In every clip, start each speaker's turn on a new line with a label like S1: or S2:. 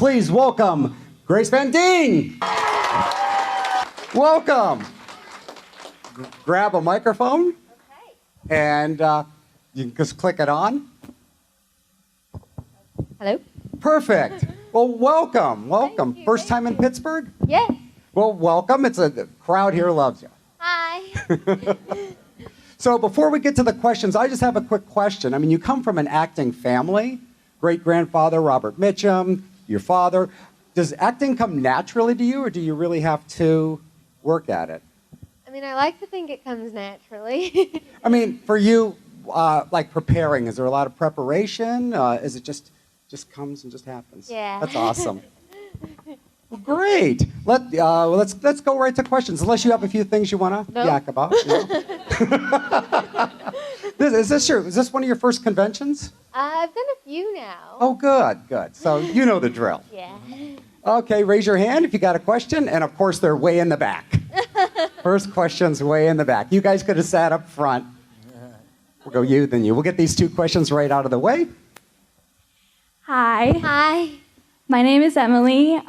S1: Please welcome Grace Van Dien. Welcome. Grab a microphone.
S2: Okay.
S1: And you can just click it on.
S2: Hello?
S1: Perfect. Well, welcome. Welcome.
S2: you,
S1: First
S2: thank
S1: time in
S2: you.
S1: Pittsburgh?
S2: Yeah.
S1: Well, welcome. The crowd here loves you.
S2: Hi.
S1: So before we get to the questions, I just have a quick question. I mean, you come from an acting family. Great-grandfather Robert Mitchum, your father. Does acting come naturally to you, or do you really have to work at it?
S2: I mean, I like to think it comes naturally.
S1: I mean, for you, like preparing, is there a lot of preparation? Is it just comes and just happens?
S2: Yeah.
S1: That's awesome. Well, great. Let's go right to questions. Unless you have a few things you want to yak about. You know? Is this one of your first conventions?
S2: I've done a few now.
S1: Oh, good. So you know the drill.
S2: Yeah.
S1: Okay, raise your hand if you got a question, and of course they're way in the back. First question's way in the back. You guys could have sat up front. We'll go you, then you. We'll get these two questions right out of the way.
S3: Hi.
S2: Hi.
S3: My name is Emily.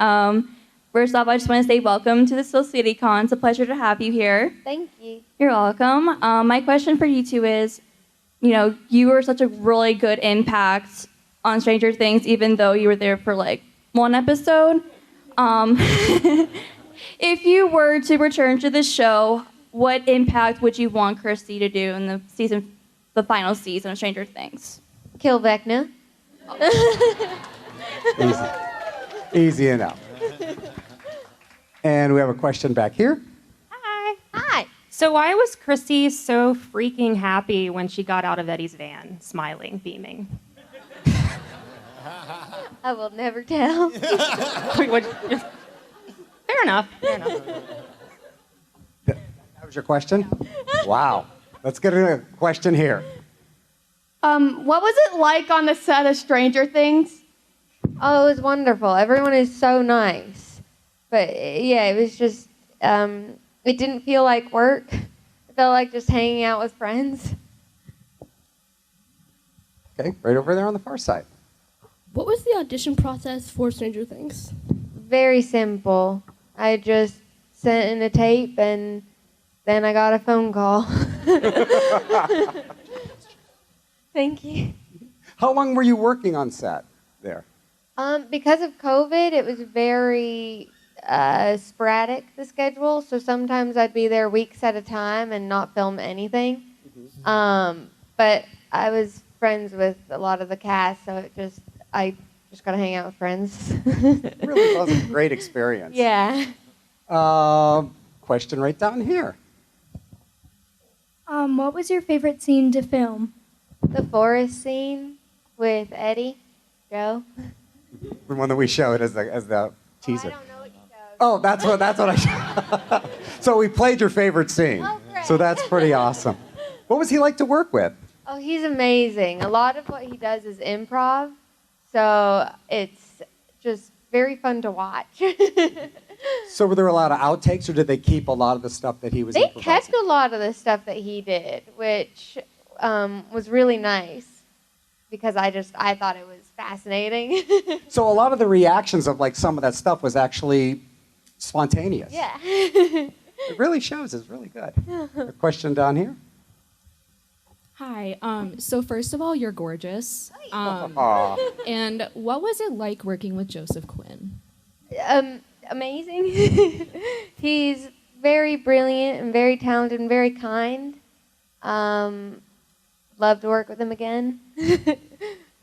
S3: First off, I just want to say welcome to the Still City Con. It's a pleasure to have you here.
S2: Thank you.
S3: You're welcome. My question for you two is, you were such a really good impact on Stranger Things, even though you were there for like one episode. If you were to return to the show, what impact would you want Christy to do in the final season of Stranger Things?
S2: Kill Vecna.
S1: Easy enough. And we have a question back here.
S4: Hi.
S2: Hi.
S4: So why was Christy so freaking happy when she got out of Eddie's van, smiling, beaming?
S2: I will never tell.
S4: Fair enough.
S1: That was your question? Wow. Let's get a question here.
S5: What was it like on the set of Stranger Things?
S2: Oh, it was wonderful. Everyone is so nice. But yeah, it was just, it didn't feel like work. It felt like just hanging out with friends.
S1: Okay, right over there on the far side.
S6: What was the audition process for Stranger Things?
S2: Very simple. I just sent in a tape and then I got a phone call. Thank you.
S1: How long were you working on set there?
S2: Because of COVID, it was very sporadic, the schedule. So sometimes I'd be there weeks at a time and not film anything. But I was friends with a lot of the cast, so I just got to hang out with friends.
S1: It really was a great experience.
S2: Yeah.
S1: Question right down here.
S3: What was your favorite scene to film?
S2: The forest scene with Eddie, Joe.
S1: The one that we showed as the teaser.
S2: I don't know what you showed.
S1: Oh, that's what I showed. So we played your favorite scene.
S2: Oh, great.
S1: So that's pretty awesome. What was he like to work with?
S2: Oh, he's amazing. A lot of what he does is improv, so it's just very fun to watch.
S1: So were there a lot of outtakes, or did they keep a lot of the stuff that he was
S2: They
S1: improvising?
S2: kept a lot of the stuff that he did, which was really nice because I thought it was fascinating.
S1: So a lot of the reactions of like some of that stuff was actually spontaneous.
S2: Yeah.
S1: It really shows. It's really good. A question down here.
S7: Hi. So first of all, you're gorgeous.
S1: Aw.
S7: And what was it like working with Joseph Quinn?
S2: Amazing. He's very brilliant and very talented and very kind. Love to work with him again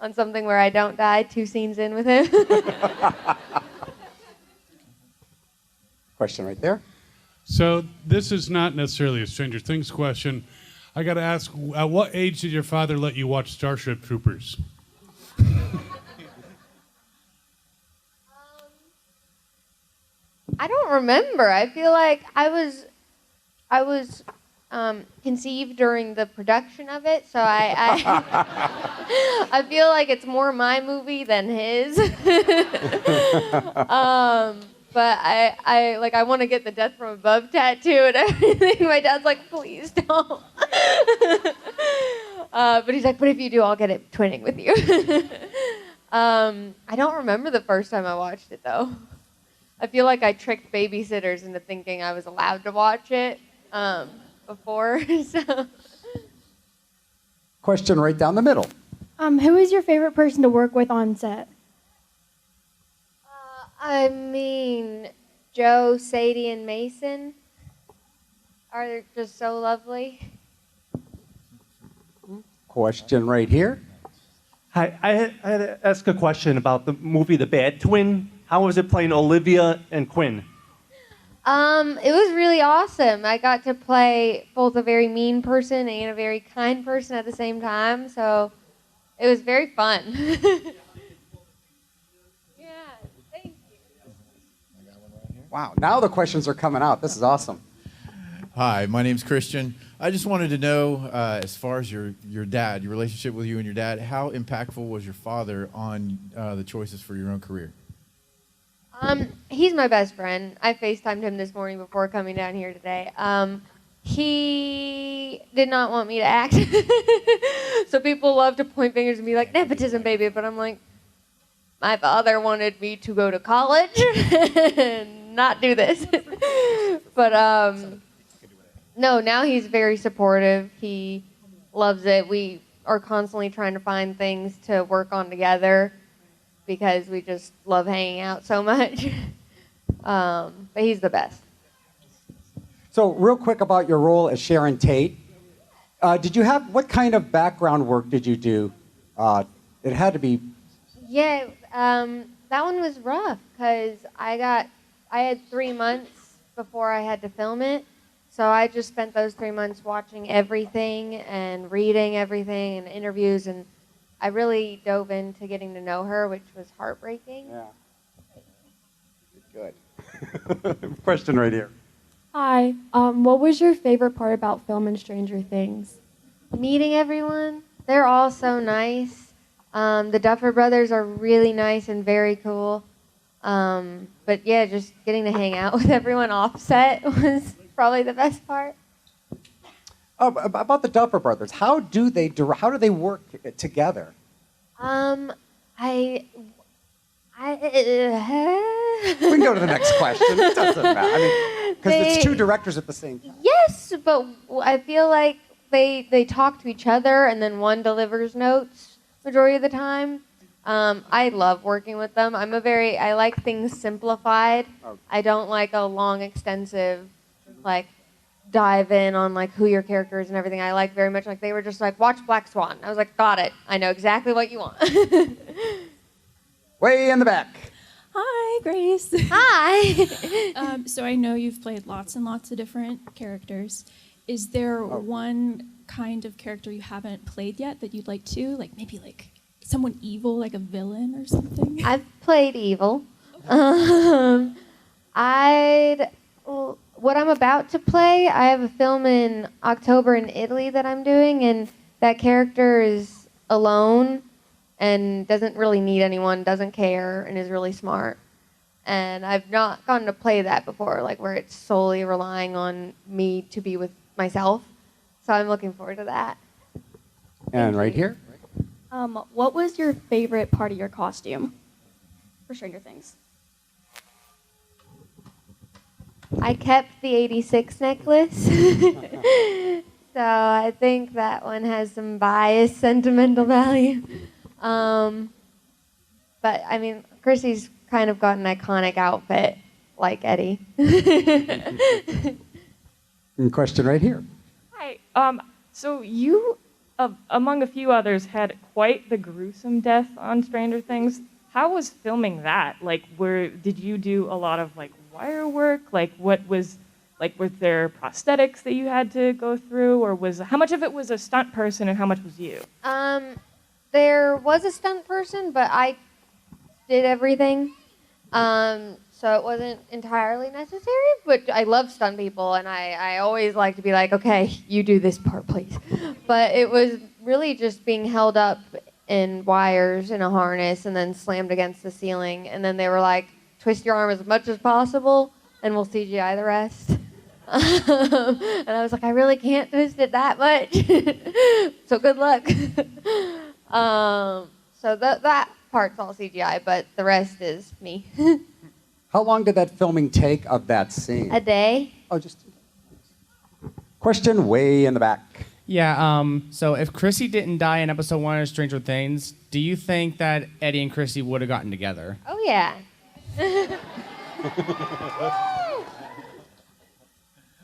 S2: on something where I don't die 2 scenes in with him.
S1: Question right there.
S8: So this is not necessarily a Stranger Things question. I got to ask, at what age did your father let you watch Starship Troopers?
S2: I don't remember. I feel like I was conceived during the production of it, so I feel like it's more my movie than his. But I want to get the Death from Above tattoo and everything. My dad's like, please don't. But he's like, but if you do, I'll get it twinning with you. I don't remember the first time I watched it though. I feel like I tricked babysitters into thinking I was allowed to watch it before. So.
S1: Question right down the middle.
S6: Who is your favorite person to work with on set?
S2: I mean, Joe, Sadie, and Mason are just so lovely.
S1: Question right here.
S9: Hi, I had to ask a question about the movie The Bad Twin. How was it playing Olivia and Quinn?
S2: It was really awesome. I got to play both a very mean person and a very kind person at the same time, so it was very fun. Yeah, thank you.
S1: Wow, now the questions are coming out. This is awesome.
S10: Hi, my name's Christian. I just wanted to know, as far as your dad, your relationship with you and your dad, how impactful was your father on the choices for your own career?
S2: He's my best friend. I FaceTimed him this morning before coming down here today. He did not want me to act. So people love to point fingers and be like, nepotism, baby. But I'm like, my father wanted me to go to college and not do this. But no, now he's very supportive. He loves it. We are constantly trying to find things to work on together because we just love hanging out so much. But he's the best.
S1: So real quick about your role as Sharon Tate. What kind of background work did you do? It had to be...
S2: Yeah, that one was rough because I had 3 months before I had to film it. So I just spent those 3 months watching everything and reading everything and interviews, and I really dove into getting to know her, which was heartbreaking.
S1: Yeah. Good. Question right here.
S6: Hi. What was your favorite part about filming Stranger Things?
S2: Meeting everyone. They're all so nice. The Duffer Brothers are really nice and very cool. But yeah, just getting to hang out with everyone off set was probably the best part.
S1: About the Duffer Brothers, how do they work together?
S2: We
S1: can go to the next question. It doesn't matter. I mean, because it's two directors at the same time.
S2: Yes, but I feel like they talk to each other and then one delivers notes majority of the time. I love working with them. I like things simplified.
S1: Okay.
S2: I don't like a long, extensive, dive in on who your character is and everything. I like very much they were just watch Black Swan. I was like, got it. I know exactly what you want.
S1: Way in the back.
S7: Hi, Grace.
S2: Hi.
S7: So I know you've played lots and lots of different characters. Is there one kind of character you haven't played yet that you'd like to? Maybe someone evil, like a villain or something?
S2: I've played evil. What I'm about to play, I have a film in October in Italy that I'm doing, and that character is alone and doesn't really need anyone, doesn't care, and is really smart. And I've not gotten to play that before, where it's solely relying on me to be with myself. So I'm looking forward to that.
S1: And right here.
S5: What was your favorite part of your costume for Stranger Things?
S2: I kept the 86 necklace. So I think that one has some biased sentimental value. But I mean, Chrissy's kind of got an iconic outfit like Eddie.
S1: Question right here.
S11: Hi. So you, among a few others, had quite the gruesome death on Stranger Things. How was filming that? Did you do a lot of wire work? What was were there prosthetics that you had to go through, or how much of it was a stunt person and how much was you?
S2: There was a stunt person, but I did everything. So it wasn't entirely necessary, but I love stunt people, and I always like to be like, okay, you do this part, please. But it was really just being held up in wires in a harness and then slammed against the ceiling. And then they were like, twist your arm as much as possible, and we'll CGI the rest. And I was like, I really can't twist it that much. So good luck. So part's all CGI, but the rest is me.
S1: How long did that filming take of that scene?
S2: A day.
S1: Oh, just question way in the back.
S12: Yeah, so if Chrissy didn't die in episode 1 of Stranger Things, do you think that Eddie and Chrissy would have gotten together?
S2: Oh, yeah.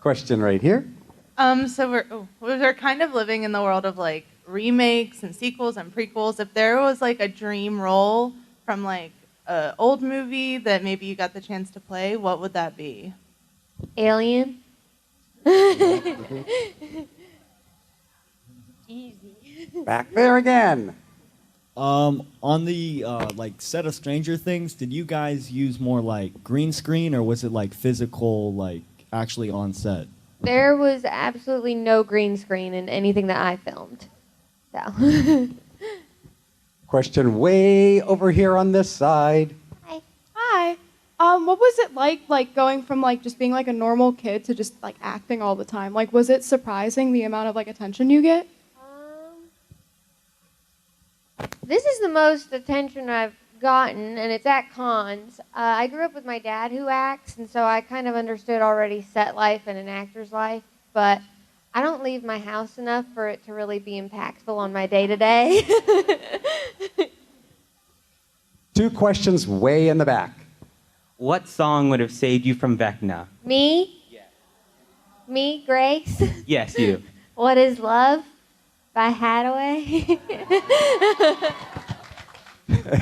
S1: Question right here.
S13: So we're kind of living in the world of like remakes and sequels and prequels. If there was like a dream role from like an old movie that maybe you got the chance to play, what would that be?
S2: Alien. Easy.
S1: Back there again.
S14: On the like set of Stranger Things, did you guys use more like green screen or was it like physical, like actually on set?
S2: There was absolutely no green screen in anything that I filmed. So.
S1: Question way over here on this side.
S6: Hi. What was it like going from like just being like a normal kid to just like acting all the time? Like, was it surprising the amount of like attention you get?
S2: This is the most attention I've gotten, and it's at cons. I grew up with my dad who acts, and so I kind of understood already set life and an actor's life, but I don't leave my house enough for it to really be impactful on my day-to-day.
S1: 2 questions way in the back.
S15: What song would have saved you from Vecna?
S2: Me? Yes. Me, Grace?
S15: Yes, you.
S2: What is Love by Hathaway?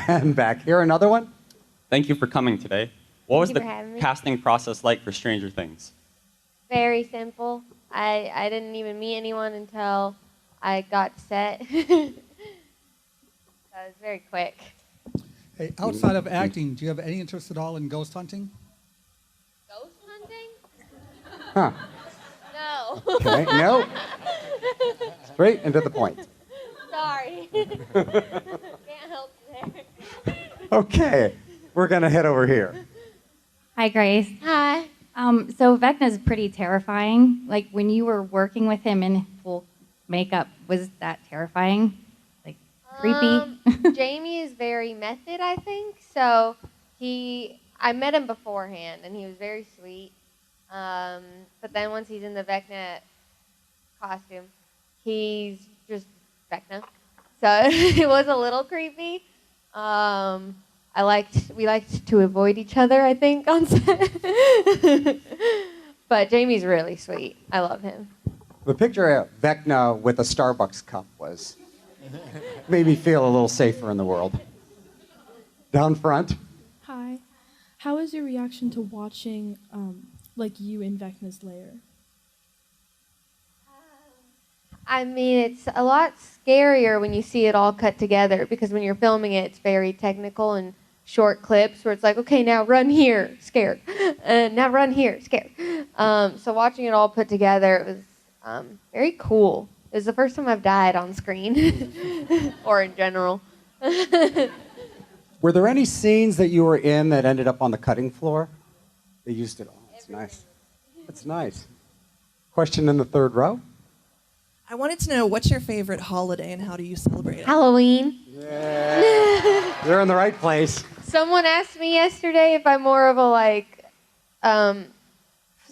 S1: And back here, another one.
S16: Thank you for coming today. What was
S2: Thank
S16: the
S2: you for having me.
S16: casting process like for Stranger Things?
S2: Very simple. I didn't even meet anyone until I got set. So it was very quick.
S17: Hey, outside of acting, do you have any interest at all in ghost hunting?
S2: Ghost hunting?
S1: Huh.
S2: No.
S1: Okay, no. Straight and to the point.
S2: Sorry. Can't help there.
S1: Okay, we're going to head over here.
S18: Hi, Grace.
S2: Hi.
S18: So Vecna's pretty terrifying. Like, when you were working with him in full makeup, was that terrifying? Like, creepy?
S2: Jamie is very method, I think. So I met him beforehand, and he was very sweet. But then once he's in the Vecna costume, he's just Vecna. So it was a little creepy. We liked to avoid each other, I think, on set. But Jamie's really sweet. I love him.
S1: The picture of Vecna with a Starbucks cup made me feel a little safer in the world. Down front.
S19: Hi. How was your reaction to watching like you in Vecna's lair?
S2: I mean, it's a lot scarier when you see it all cut together because when you're filming it, it's very technical and short clips where it's like, okay, now run here, scared. Now run here, scared. So watching it all put together, it was very cool. It was the first time I've died on screen or in general.
S1: Were there any scenes that you were in that ended up on the cutting floor? They used it all. It's nice. That's nice. Question in the 3rd row.
S20: I wanted to know, what's your favorite holiday and how do you celebrate it?
S2: Halloween.
S1: You're in the right place.
S2: Someone asked me yesterday if I'm more of a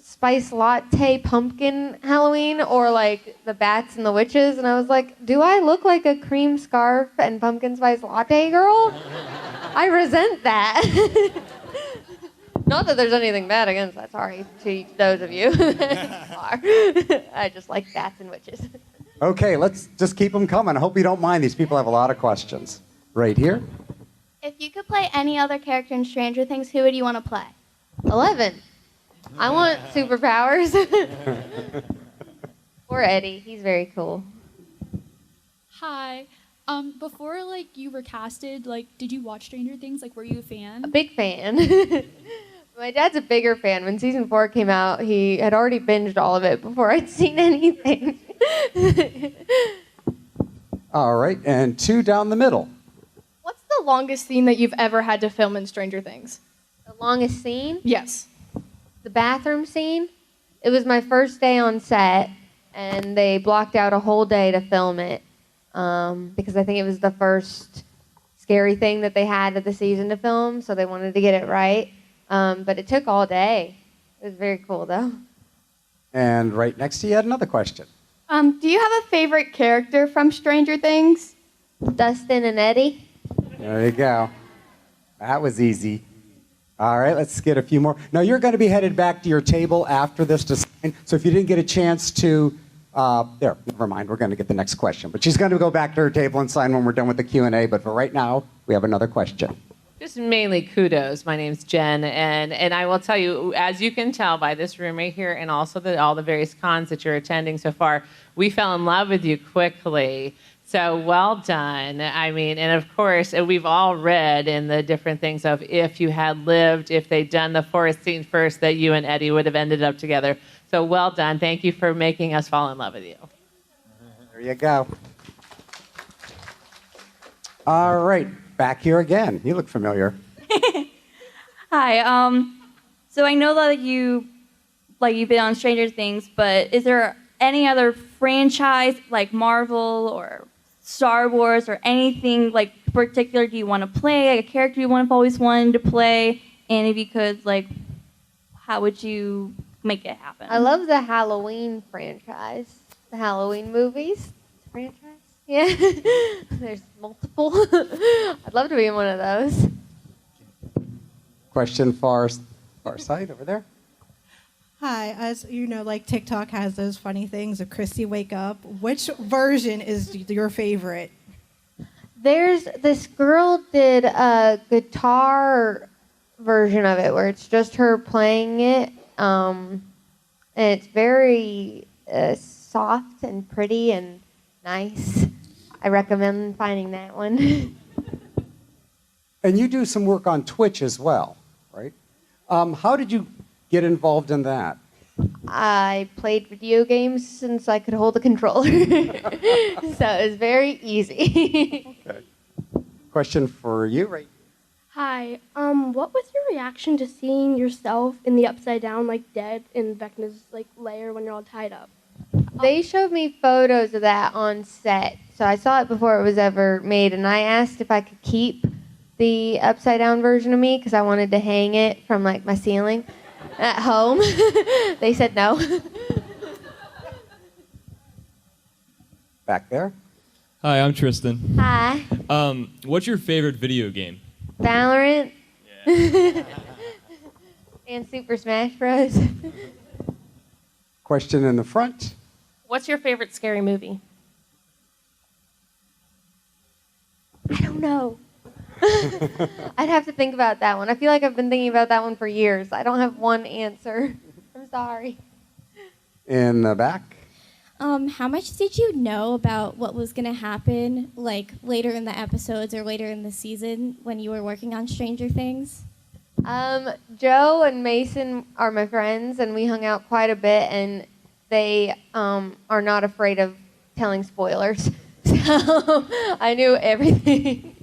S2: spice latte pumpkin Halloween or like the bats and the witches, and I was like, do I look like a cream scarf and pumpkin spice latte girl? I resent that. Not that there's anything bad against that. Sorry to those of you that are. I just like bats and witches.
S1: Okay, let's just keep them coming. I hope you don't mind. These people have a lot of questions. Right here.
S5: If you could play any other character in Stranger Things, who would you want to play?
S2: 11. I want superpowers. Or Eddie. He's very cool.
S7: Hi. Before like you were casted, like did you watch Stranger Things? Like were you a fan?
S2: A big fan. My dad's a bigger fan. When season 4 came out, he had already binged all of it before I'd seen anything.
S1: All right, and 2 down the middle.
S6: What's the longest scene that you've ever had to film in Stranger Things?
S2: The longest scene?
S6: Yes.
S2: The bathroom scene. It was my first day on set, and they blocked out a whole day to film it because I think it was the first scary thing that they had of the season to film, so they wanted to get it right. But it took all day. It was very cool, though.
S1: And right next to you had another question.
S6: Do you have a favorite character from Stranger Things?
S2: Dustin and Eddie.
S1: There you go. That was easy. All right, let's get a few more. Now, you're going to be headed back to your table after this to sign. So if you didn't get a chance to, there, never mind. We're going to get the next question. But she's going to go back to her table and sign when we're done with the Q&A. But for right now, we have another question.
S21: Just mainly kudos. My name's Jen, and I will tell you, as you can tell by this room right here and also all the various cons that you're attending so far, we fell in love with you quickly. So well done. I mean, and of course, we've all read in the different things of if you had lived, if they'd done the forest scene first, that you and Eddie would have ended up together. So well done. Thank you for making us fall in love with you.
S1: There you go. All right, back here again. You look familiar.
S3: Hi. So I know that you've been on Stranger Things, but is there any other franchise like Marvel or Star Wars or anything like particular do you want to play, like a character you have always wanted to play? And if you could, like, how would you make it happen?
S2: I love the Halloween franchise. The Halloween movies. Franchise? Yeah. There's multiple. I'd love to be in one of those.
S1: Question far side over there.
S20: Hi, as you know, like TikTok has those funny things of Chrissy wake up. Which version is your favorite?
S2: There's this girl did a guitar version of it where it's just her playing it, and it's very soft and pretty and nice. I recommend finding that one.
S1: And you do some work on Twitch as well, right? How did you get involved in that?
S2: I played video games since I could hold a controller, so it was very easy.
S1: Okay. Question for you, right?
S5: Hi. What was your reaction to seeing yourself in the upside down, like dead in Vecna's like lair when you're all tied up?
S2: They showed me photos of that on set, so I saw it before it was ever made, and I asked if I could keep the upside down version of me because I wanted to hang it from like my ceiling at home. They said no.
S1: Back there.
S22: Hi, I'm Tristan.
S2: Hi.
S22: What's your favorite video game?
S2: Valorant. And Super Smash Bros.
S1: Question in the front.
S4: What's your favorite scary movie?
S2: I don't know. I'd have to think about that one. I feel like I've been thinking about that one for years. I don't have one answer. I'm sorry.
S1: In the back.
S23: How much did you know about what was going to happen, like later in the episodes or later in the season when you were working on Stranger Things?
S2: Joe and Mason are my friends, and we hung out quite a bit, and they are not afraid of telling spoilers. So I knew everything.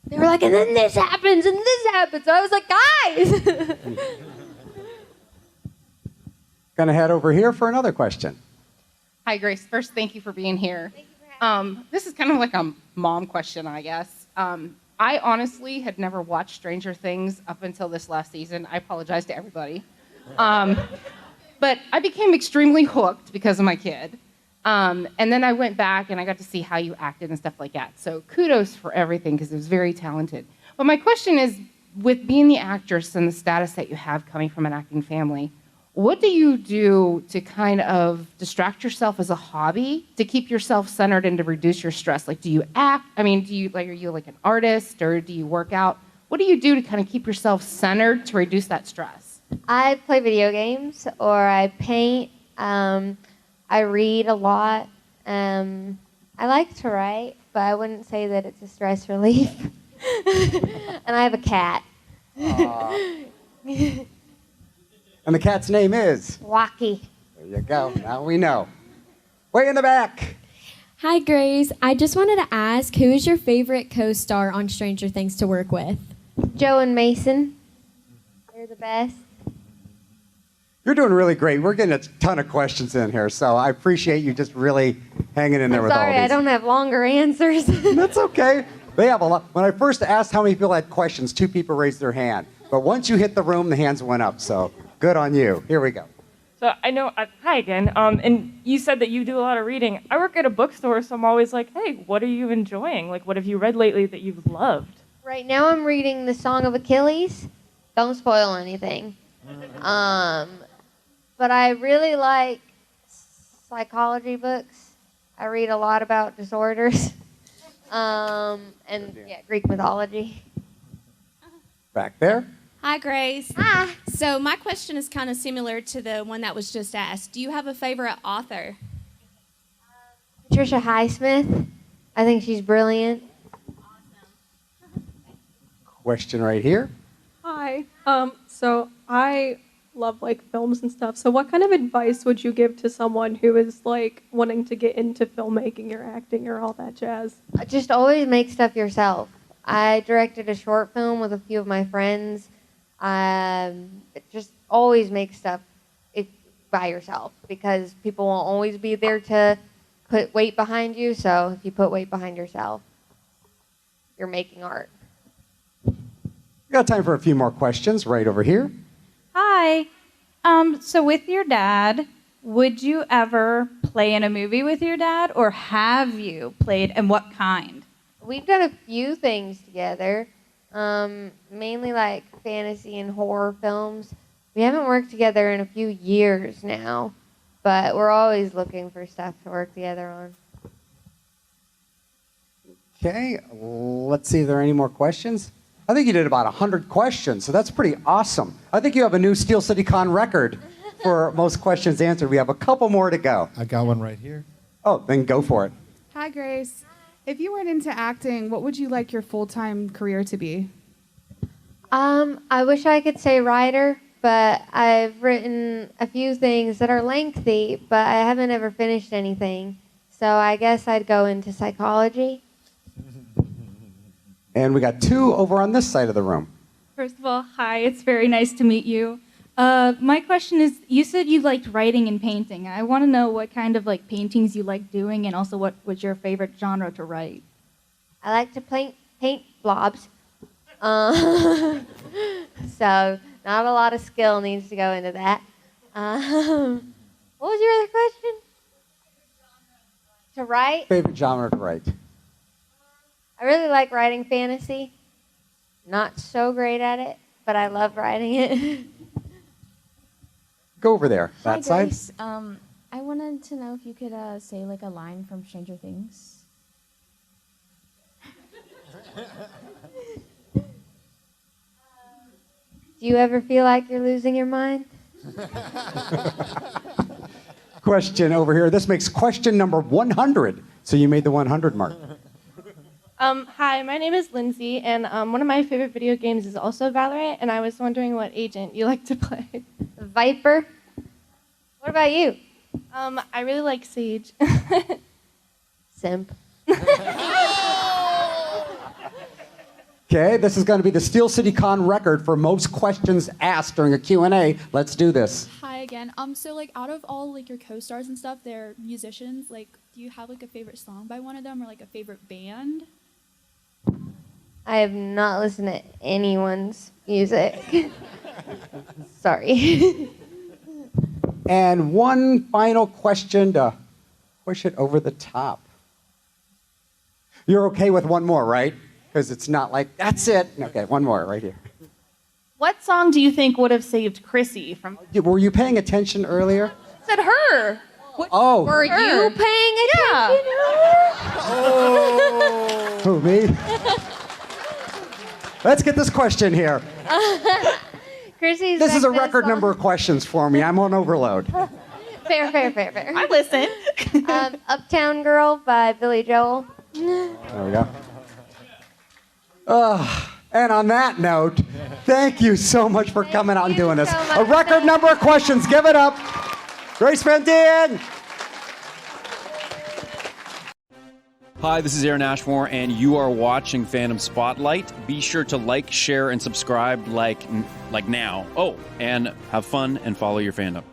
S2: They were like, and then this happens, and this happens. So I was like, guys!
S1: Gonna head over here for another question.
S24: Hi, Grace. First, thank you for being here. This is kind of like a mom question, I guess. I honestly had never watched Stranger Things up until this last season. I apologize to everybody. But I became extremely hooked because of my kid. And then I went back and I got to see how you acted and stuff like that. So kudos for everything because it was very talented. But my question is, with being the actress and the status that you have coming from an acting family, what do you do to kind of distract yourself as a hobby to keep yourself centered and to reduce your stress? Like, do you act? I mean, are you like an artist or do you work out? What do you do to kind of keep yourself centered to reduce that stress?
S2: I play video games or I paint. I read a lot. I like to write, but I wouldn't say that it's a stress relief. And I have a cat.
S1: And the cat's name is?
S2: Wacky.
S1: There you go. Now we know. Way in the back.
S25: Hi, Grace. I just wanted to ask, who is your favorite co-star on Stranger Things to work with?
S2: Joe and Mason. They're the best.
S1: You're doing really great. We're getting a ton of questions in here, so I appreciate you just really hanging in there with all
S2: Sorry,
S1: these.
S2: I don't have longer answers.
S1: That's okay. They have a lot. When I first asked how many people had questions, 2 people raised their hand. But once you hit the room, the hands went up. So good on you. Here we go.
S8: So I know, hi again, and you said that you do a lot of reading. I work at a bookstore, so I'm always like, hey, what are you enjoying? Like, what have you read lately that you've loved?
S2: Right now I'm reading The Song of Achilles. Don't spoil anything. But I really like psychology books. I read a lot about disorders. And yeah, Greek mythology.
S1: Back there.
S9: Hi, Grace.
S2: Hi.
S9: So my question is kind of similar to the one that was just asked. Do you have a favorite author?
S2: Patricia Highsmith. I think she's brilliant.
S1: Question right here.
S10: Hi. So I love like films and stuff. So what kind of advice would you give to someone who is like wanting to get into filmmaking or acting or all that jazz?
S2: Just always make stuff yourself. I directed a short film with a few of my friends. Just always make stuff by yourself because people won't always be there to put weight behind you. So if you put weight behind yourself, you're making art.
S1: We got time for a few more questions right over here.
S11: Hi. So with your dad, would you ever play in a movie with your dad, or have you played, and what kind?
S2: We've done a few things together, mainly like fantasy and horror films. We haven't worked together in a few years now, but we're always looking for stuff to work together on.
S1: Okay, let's see if there are any more questions. I think you did about 100 questions, so that's pretty awesome. I think you have a new Steel City Con record for most questions answered. We have a couple more to go.
S12: I got one right here.
S1: Oh, then go for it.
S26: Hi, Grace. If you weren't into acting, what would you like your full-time career to be?
S2: I wish I could say writer, but I've written a few things that are lengthy, but I haven't ever finished anything. So I guess I'd go into psychology.
S1: And we got 2 over on this side of the room.
S3: First of all, hi, it's very nice to meet you. My question is, you said you liked writing and painting. I want to know what kind of like paintings you like doing, and also what was your favorite genre to write.
S2: I like to paint blobs. So not a lot of skill needs to go into that. What was your other question? To write?
S1: Favorite genre to write?
S2: I really like writing fantasy. Not so great at it, but I love writing it.
S1: Go over there,
S27: Hi,
S1: that side.
S27: Grace. I wanted to know if you could say like a line from Stranger Things.
S2: Do you ever feel like you're losing your mind?
S1: Question over here. This makes question number 100. So you made the 100 mark.
S28: Hi, my name is Lindsay, and one of my favorite video games is also Valorant, and I was wondering what agent you like to play.
S2: Viper. What about you?
S28: I really like Sage.
S2: Simp.
S1: Okay, this is going to be the Steel City Con record for most questions asked during a Q&A. Let's do this.
S7: Hi again. So like out of all like your co-stars and stuff, they're musicians. Like, do you have like a favorite song by one of them or like a favorite band?
S2: I have not listened to anyone's music. Sorry.
S1: And one final question to push it over the top. You're okay with one more, right? Because it's not like, that's it. Okay, one more right here.
S13: What song do you think would have saved Chrissy from?
S1: Were you paying attention earlier?
S13: Said her.
S1: Oh.
S2: Were you paying attention?
S1: Who, me? Let's get this question here.
S2: Chrissy's
S1: This is a
S2: back
S1: record
S2: song.
S1: number of questions for me. I'm on overload.
S2: Fair.
S13: I listen.
S2: Uptown Girl by Billy Joel.
S1: There we go. And on that note, thank you so much for coming out and doing this. A record number of questions. Give it up. Grace Van Dien.
S29: Hi, this is Aaron Ashmore, and you are watching Phantom Spotlight. Be sure to like, share, and subscribe like now. Oh, and have fun and follow your fandom.